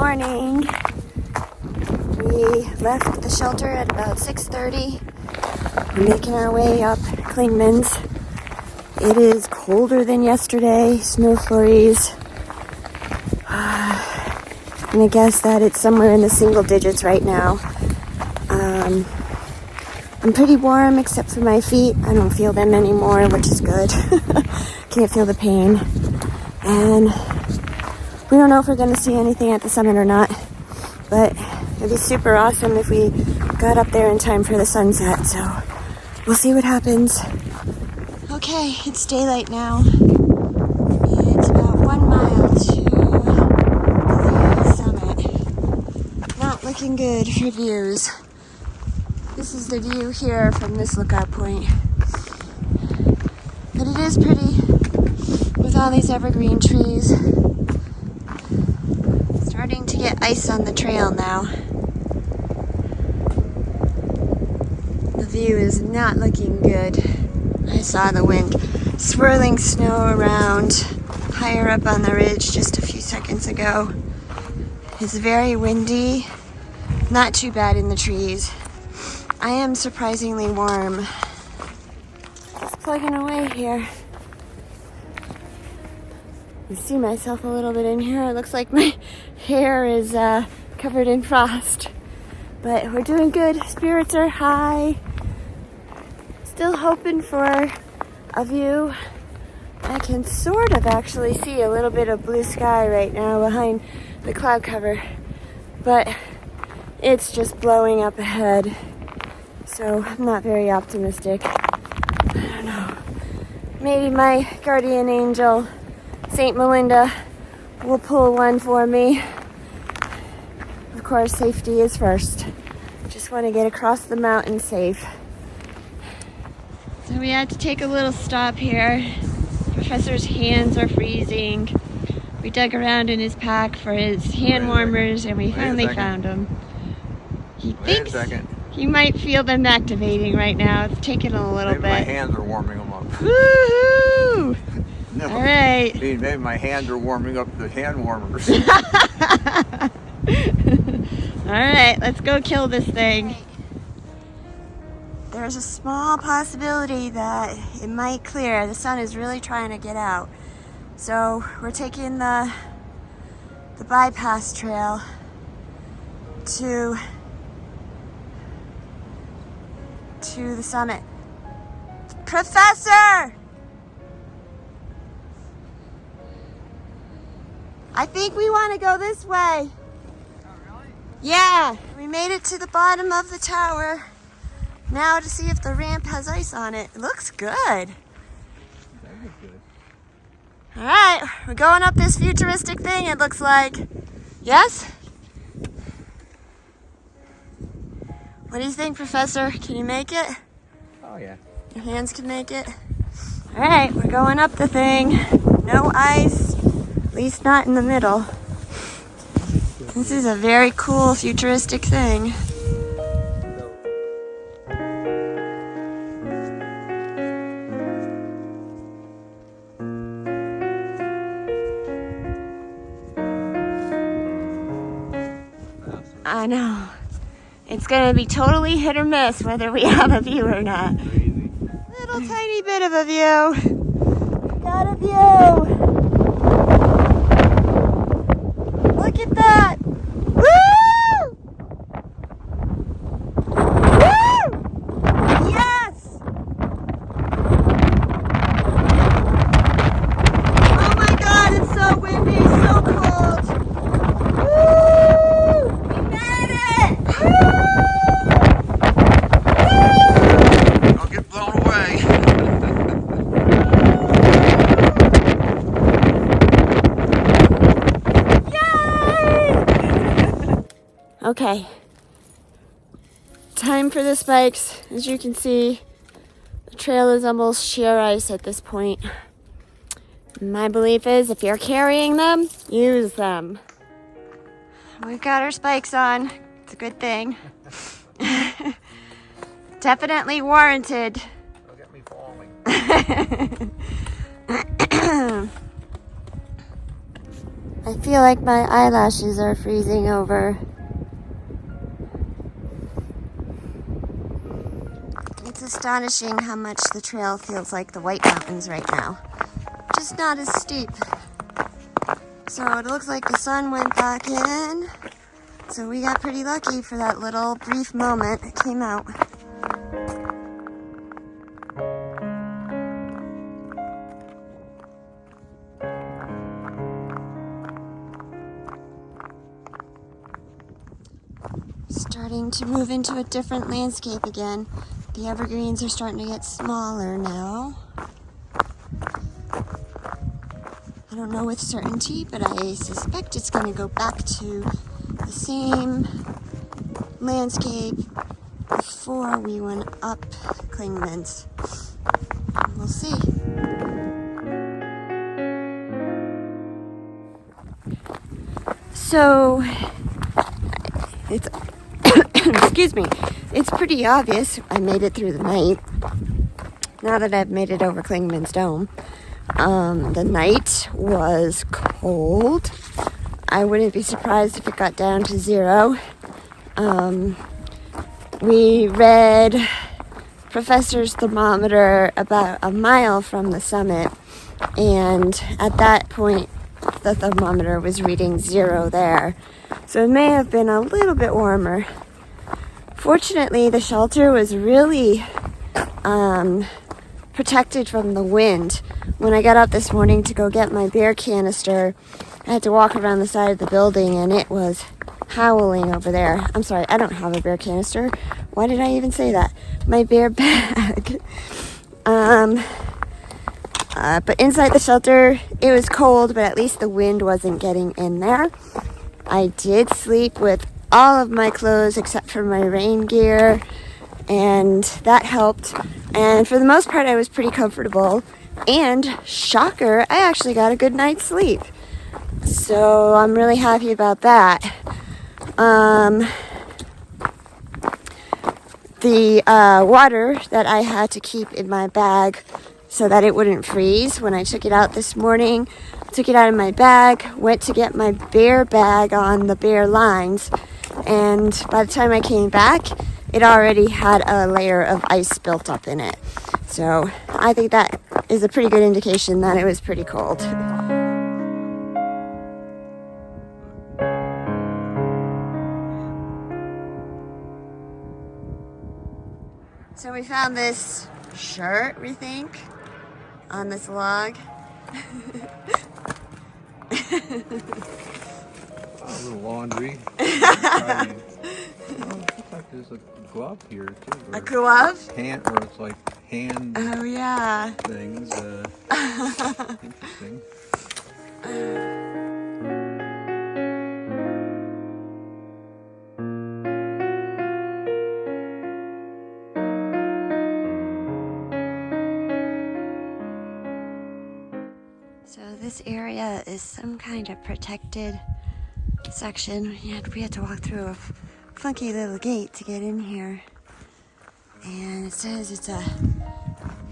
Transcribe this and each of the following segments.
morning. We left the shelter at about 6:30. We're making our way up Clingmans. It is colder than yesterday, snow flurries. I'm gonna guess that it's somewhere in the single digits right now. I'm pretty warm except for my feet. I don't feel them anymore, which is good. Can't feel the pain. And we don't know if we're going to see anything at the summit or not, but it'd be super awesome if we got up there in time for the sunset, so we'll see what happens. Okay, it's daylight now. It's about 1 mile to the summit. Not looking good for views. This is the view here from this lookout point. But it is pretty with all these evergreen trees. Starting to get ice on the trail now. The view is not looking good. I saw the wind swirling snow around higher up on the ridge just a few seconds ago. It's very windy, not too bad in the trees. I am surprisingly warm. Just plugging away here. I see myself a little bit in here. It looks like my hair is covered in frost. But we're doing good. Spirits are high. Still hoping for a view. I can sort of actually see a little bit of blue sky right now behind the cloud cover. But it's just blowing up ahead. So I'm not very optimistic. I don't know. Maybe my guardian angel, Saint Melinda, will pull one for me. Of course, safety is first. Just want to get across the mountain safe. So we had to take a little stop here. Professor's hands are freezing. We dug around in his pack for his hand warmers and we finally found them. He thinks he might feel them activating right now. It's taking a little bit. My hands are warming them up. Woohoo! No. All right. Maybe my hands are warming up the hand warmers. All right, let's go kill this thing. There's a small possibility that it might clear. The sun is really trying to get out. So we're taking the bypass trail to the summit. Professor! I think we want to go this way. Oh, really? Yeah, we made it to the bottom of the tower. Now to see if the ramp has ice on it. It looks good. That was good. All right, we're going up this futuristic thing, it looks like. Yes? What do you think, Professor? Can you make it? Oh, yeah. Your hands can make it? All right, we're going up the thing. No ice, at least not in the middle. This is a very cool futuristic thing. I know. It's going to be totally hit or miss whether we have a view or not. Crazy. Little tiny bit of a view. Got a view. Look at that. Woo! Woo! Yes! Oh my God, it's so windy, so cold. Woo! We made it! I'll get blown away. Okay, time for the spikes. As you can see, the trail is almost sheer ice at this point. My belief is if you're carrying them, use them. We've got our spikes on. It's a good thing. Definitely warranted. Don't get me falling. I feel like my eyelashes are freezing over. It's astonishing how much the trail feels like the White Mountains right now. Just not as steep. So it looks like the sun went back in. So we got pretty lucky for that little brief moment it came out. Starting to move into a different landscape again. The evergreens are starting to get smaller now. I don't know with certainty, but I suspect it's going to go back to the same landscape before we went up Clingmans. We'll see. So, it's, excuse me, it's pretty obvious I made it through the night. Now that I've made it over Clingman's Dome. The night was cold. I wouldn't be surprised if it got down to 0. We read Professor's thermometer about a mile from the summit, and at that point the thermometer was reading 0 there. So it may have been a little bit warmer. Fortunately, the shelter was really protected from the wind. When I got up this morning to go get my beer canister, I had to walk around the side of the building and it was howling over there. I'm sorry, I don't have a beer canister. Why did I even say that? My beer bag. But inside the shelter, it was cold, but at least the wind wasn't getting in there. I did sleep with all of my clothes except for my rain gear, and that helped. And for the most part, I was pretty comfortable. And shocker, I actually got a good night's sleep. So I'm really happy about that. The water that I had to keep in my bag so that it wouldn't freeze when I took it out this morning, took it out of my bag, went to get my bear bag on the bear lines, and by the time I came back, it already had a layer of ice built up in it. So I think that is a pretty good indication that it was pretty cold. So we found this shirt, we think, on this log. A little laundry. Looks like there's a glove here too. A glove? Hand, or it's like hand Oh yeah. things. Interesting. So this area is some kind of protected section. We had to walk through a funky little gate to get in here. And it says it's a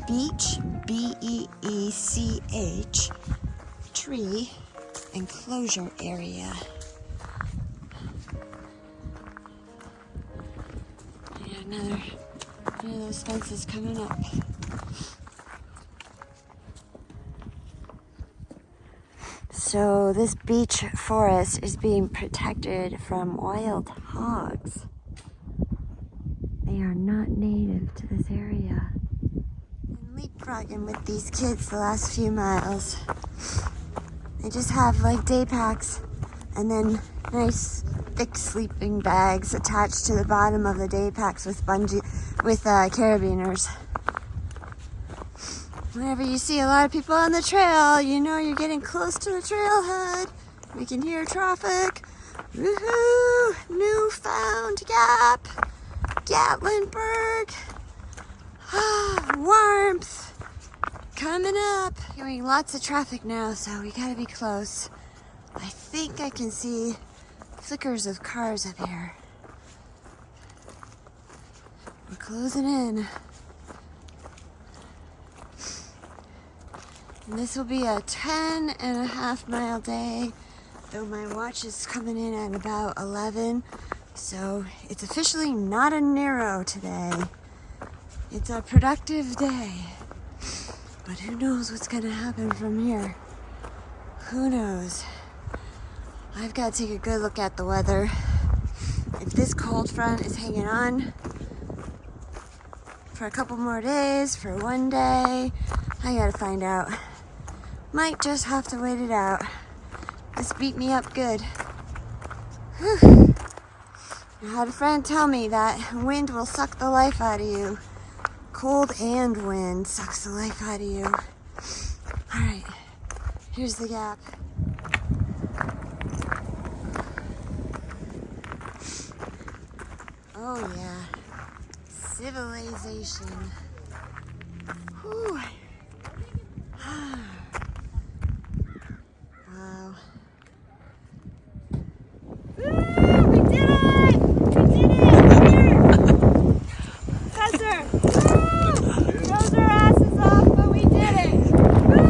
beech, B-E-E-C-H, tree enclosure area. And another one of those fences coming up. So this beech forest is being protected from wild hogs. They are not native to this area. I'm leapfrogging with these kids the last few miles. They just have like day packs and then nice thick sleeping bags attached to the bottom of the day packs with carabiners. Whenever you see a lot of people on the trail, you know you're getting close to the trailhead. We can hear traffic. Woohoo! Newfound Gap! Gatlinburg! Warmth! Coming up! Hearing lots of traffic now, so we gotta be close. I think I can see flickers of cars up here. We're closing in. And this will be a 10.5 mile day though my watch is coming in at about 11, so it's officially not a narrow today. It's a productive day, but who knows what's gonna happen from here? Who knows? I've got to take a good look at the weather. If this cold front is hanging on for a couple more days, for one day, I gotta find out. Might just have to wait it out. This beat me up good. Whew. I had a friend tell me that wind will suck the life out of you. Cold and wind sucks the life out of you. All right, here's the gap. Oh yeah, civilization. Whew. Wow. Woo! We did it! We did it! Professor! Woo! Froze our asses off, but we did it! Woo!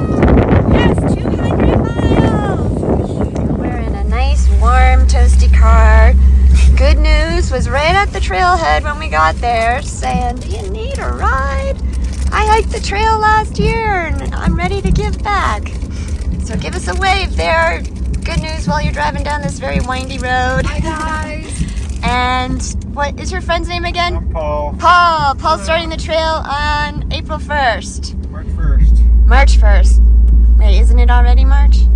Yes, 200 miles! We're in a nice, warm, toasty car. Good news was right at the trailhead when we got there, saying, "Do you need a ride? I hiked the trail last year and I'm ready to give back. So give us a wave there. Good news while you're driving down this very windy road." Hi guys. And what is your friend's name again? I'm Paul. Paul. Paul's starting the trail on April 1st. March 1st. March 1st. Wait, isn't it already March?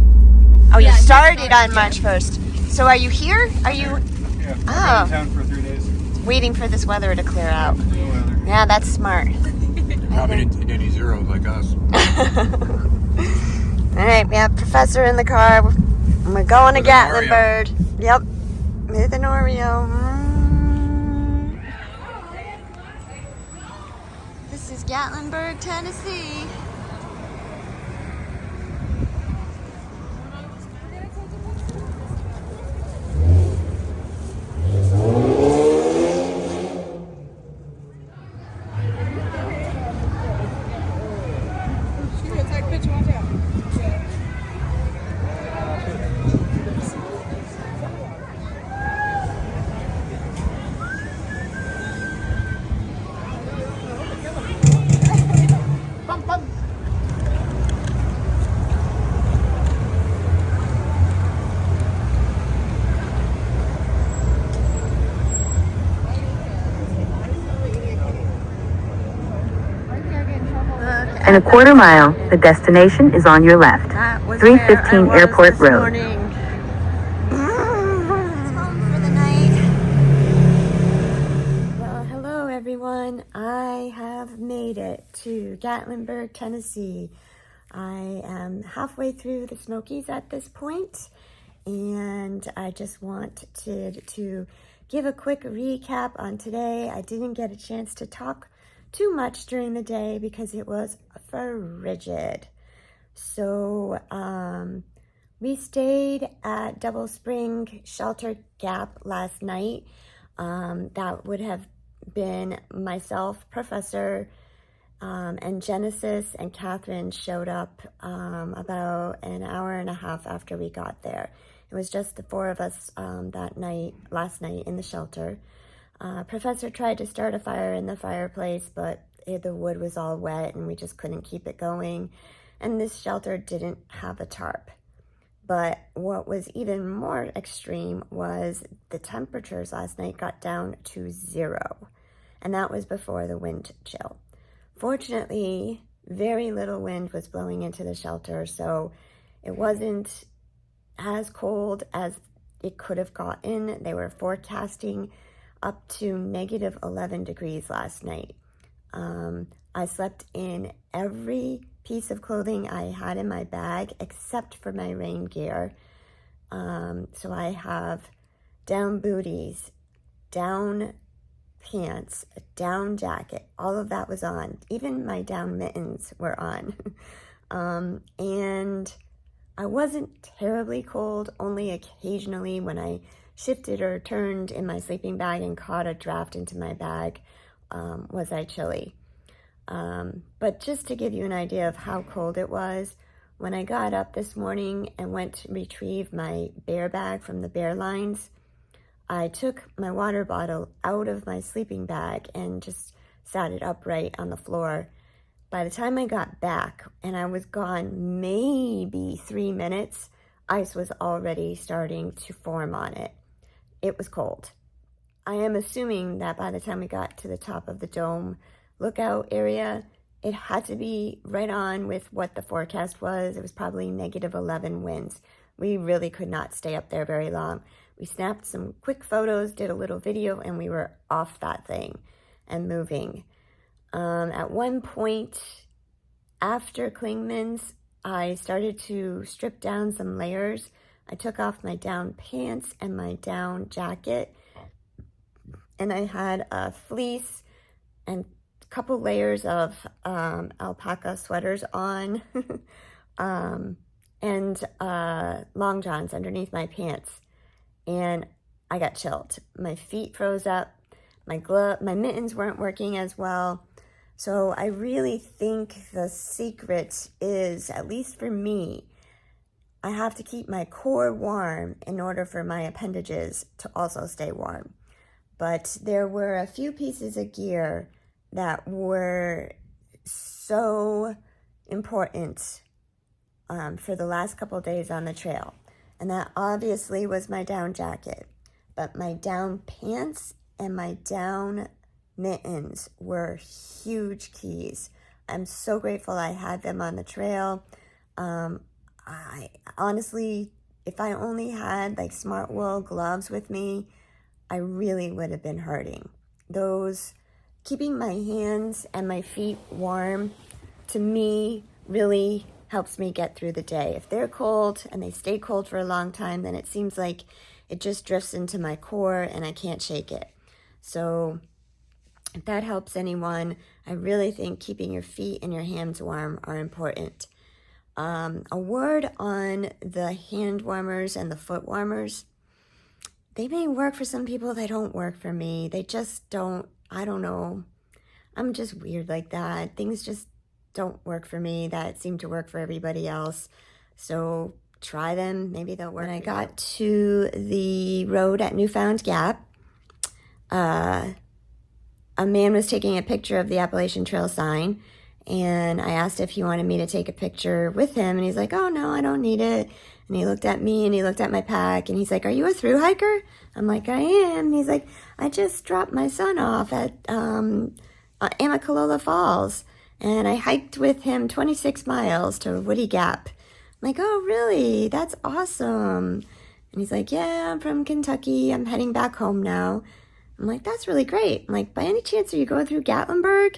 Oh, Yeah, you it started on yeah. March 1st. So are you here? Are you Yeah. Oh. I've been in town for 3 days. waiting for this weather to clear out? No weather. Yeah, that's smart. Probably didn't any zeros like us. All right, we have Professor in the car. We're going to With an Oreo. Gatlinburg. Yep, with an Oreo. This is Gatlinburg, Tennessee. In a quarter mile, the destination is on your left. That was 315 where I was Airport this Road. morning. Home for the night. Well, hello everyone. I have made it to Gatlinburg, Tennessee. I am halfway through the Smokies at this point, and I just wanted to give a quick recap on today. I didn't get a chance to talk too much during the day because it was frigid. So we stayed at Double Spring Shelter Gap last night. That would have been myself, Professor, and Genesis and Catherine showed up about an hour and a half after we got there. It was just the four of us last night in the shelter. Professor tried to start a fire in the fireplace, but the wood was all wet and we just couldn't keep it going. And this shelter didn't have a tarp. But what was even more extreme was the temperatures last night got down to 0. And that was before the wind chill. Fortunately, very little wind was blowing into the shelter, so it wasn't as cold as it could have gotten. They were forecasting up to negative 11 degrees last night. I slept in every piece of clothing I had in my bag except for my rain gear. So I have down booties, down pants, a down jacket, all of that was on. Even my down mittens were on. And I wasn't terribly cold, only occasionally when I shifted or turned in my sleeping bag and caught a draft into my bag, was I chilly. But just to give you an idea of how cold it was, When I got up this morning and went to retrieve my bear bag from the bear lines, I took my water bottle out of my sleeping bag and just sat it upright on the floor. By the time I got back, and I was gone maybe 3 minutes, ice was already starting to form on it. It was cold. I am assuming that by the time we got to the top of the dome lookout area, it had to be right on with what the forecast was. It was probably -11 winds. We really could not stay up there very long. We snapped some quick photos, did a little video, and we were off that thing and moving. At one point after Clingmans, I started to strip down some layers. I took off my down pants and my down jacket, and I had a fleece and couple layers of alpaca sweaters on and long johns underneath my pants, and I got chilled. My feet froze up, my mittens weren't working as well. So I really think the secret is, at least for me, I have to keep my core warm in order for my appendages to also stay warm. But there were a few pieces of gear that were so important for the last couple days on the trail. And that obviously was my down jacket. But my down pants and my down mittens were huge keys. I'm so grateful I had them on the trail. I honestly, if I only had like smart wool gloves with me, I really would have been hurting. Those keeping my hands and my feet warm, to me, really helps me get through the day. If they're cold and they stay cold for a long time, then it seems like it just drifts into my core and I can't shake it. So if that helps anyone, I really think keeping your feet and your hands warm are important. A word on the hand warmers and the foot warmers. They may work for some people, they don't work for me. They just don't, I don't know. I'm just weird like that. Things just don't work for me that seem to work for everybody else. So try them, maybe they'll work. When I got to the road at Newfound Gap, a man was taking a picture of the Appalachian Trail sign, and I asked if he wanted me to take a picture with him, and he's like, oh no, I don't need it. And he looked at me and he looked at my pack and he's like, are you a thru hiker? I'm like, I am. And he's like, I just dropped my son off at Amicalola Falls, and I hiked with him 26 miles to Woody Gap. I'm like, oh really? That's awesome. And he's like, yeah, I'm from Kentucky. I'm heading back home now. I'm like, that's really great. I'm like, by any chance are you going through Gatlinburg?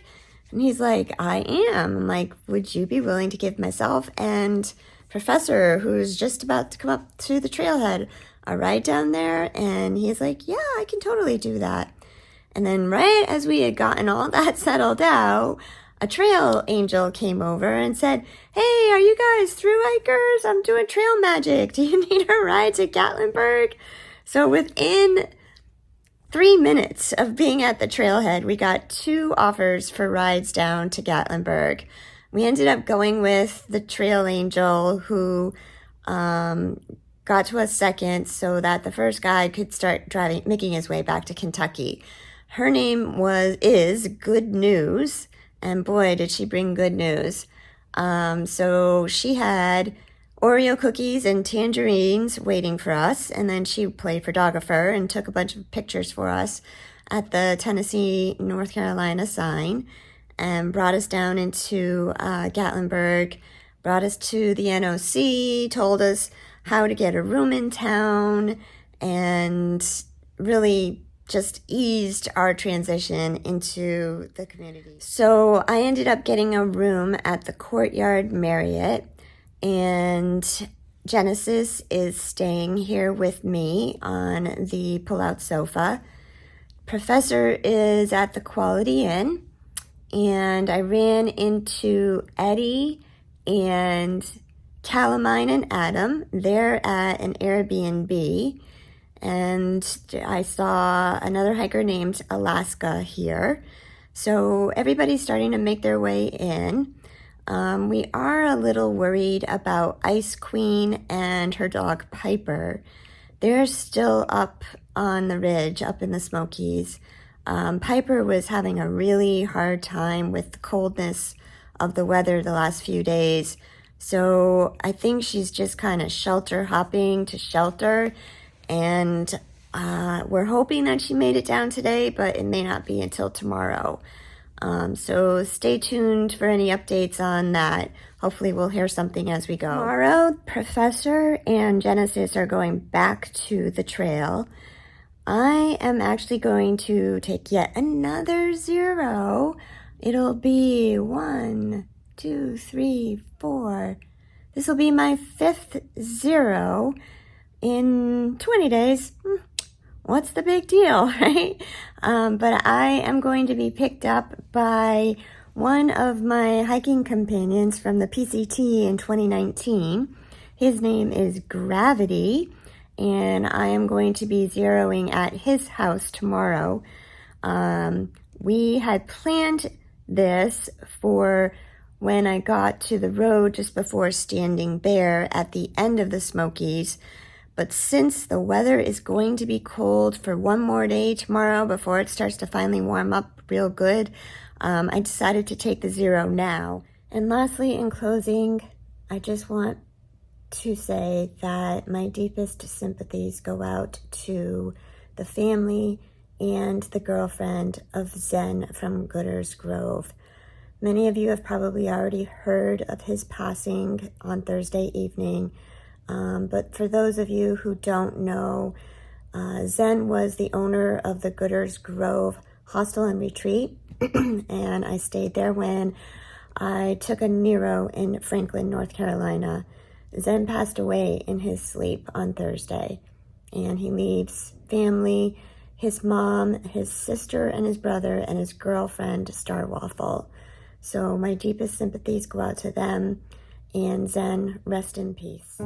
And he's like, I am. I'm like, would you be willing to give myself and Professor, who's just about to come up to the trailhead, a ride down there? And he's like, yeah, I can totally do that. And then right as we had gotten all that settled out, a trail angel came over and said, hey, are you guys thru hikers? I'm doing trail magic. Do you need a ride to Gatlinburg? So within 3 minutes of being at the trailhead, we got 2 offers for rides down to Gatlinburg. We ended up going with the trail angel who got to us second so that the first guy could start making his way back to Kentucky. Her name is Good News, and boy, did she bring good news. So she had Oreo cookies and tangerines waiting for us, and then she played photographer and took a bunch of pictures for us at the Tennessee, North Carolina sign, and brought us down into Gatlinburg, brought us to the NOC, told us how to get a room in town, and really just eased our transition into the community. So I ended up getting a room at the Courtyard Marriott, and Genesis is staying here with me on the pull-out sofa. Professor is at the Quality Inn, and I ran into Eddie and Calamine and Adam. They're at an Airbnb, and I saw another hiker named Alaska here. So everybody's starting to make their way in. We are a little worried about Ice Queen and her dog Piper. They're still up on the ridge, up in the Smokies. Piper was having a really hard time with the coldness of the weather the last few days. So I think she's just kind of shelter hopping to shelter. And we're hoping that she made it down today, but it may not be until tomorrow. So stay tuned for any updates on that. Hopefully we'll hear something as we go. Tomorrow, Professor and Genesis are going back to the trail. I am actually going to take yet another 0. It'll be 1, 2, 3, 4. This will be my 5th 0 in 20 days. What's the big deal, right? But I am going to be picked up by one of my hiking companions from the PCT in 2019. His name is Gravity, and I am going to be zeroing at his house tomorrow. We had planned this for when I got to the road just before Standing Bear at the end of the Smokies. But since the weather is going to be cold for one more day tomorrow before it starts to finally warm up real good, I decided to take the 0 now. And lastly, in closing, I just want to say that my deepest sympathies go out to the family and the girlfriend of Zen from Gooders Grove. Many of you have probably already heard of his passing on Thursday evening. But for those of you who don't know, Zen was the owner of the Gooders Grove Hostel and Retreat, and I stayed there when I took a Nero in Franklin, North Carolina. Zen passed away in his sleep on Thursday, and he leaves family, his mom, his sister, and his brother, and his girlfriend, Star Waffle. So my deepest sympathies go out to them, and Zen, rest in peace.